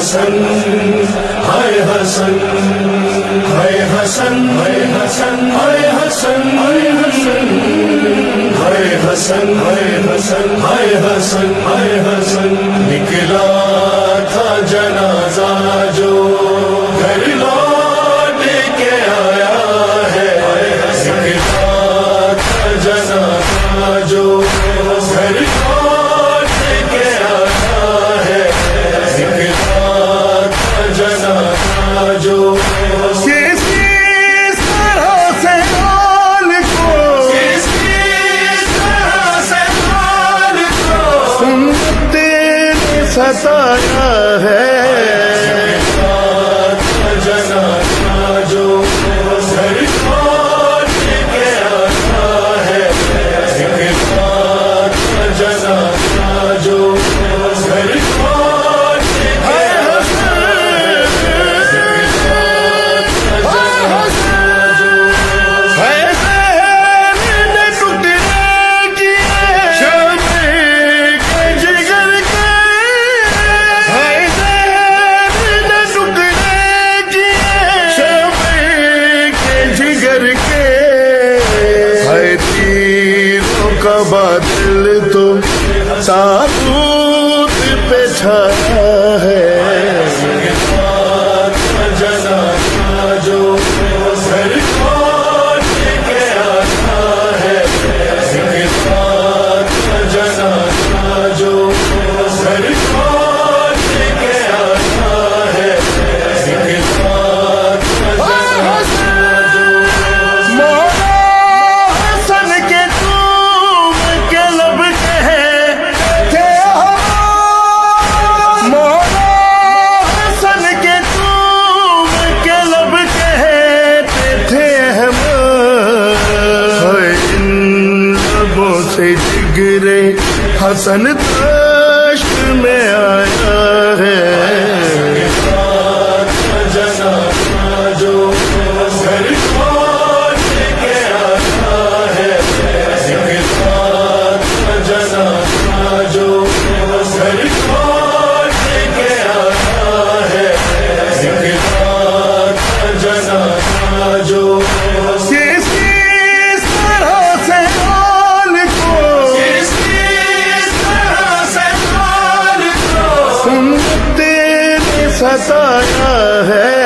حسن ہائے حسن ہائے حسن ہائے حسن ہائے حسن ہائے حسن ہائے حسن ہائے حسن ہائے حسن ہائے حسن نکلا تھا جنازہ جو گھر لوٹ کے آیا ہے نکلا تھا جنازہ جو گھر لوٹ کے آیا ہے نکلا تھا جنازہ جو ستایا ہے جنازہ جو گھر لوٹ کے آتا ہے جنازہ جو گھر لوٹ کے آتا کا بادل تو تابوت پہ چھایا ہے جنازہ جو گھر لوٹ کے آتا ہے جنازہ جو گھر لوٹ کے آتا ہے سے جگرے حسن دشت میں آیا ہے جنازہ جو گھر لوٹ کے آتا ہے جنازہ جو گھر لوٹ کے آتا ہے جنازہ جو ستایا ہے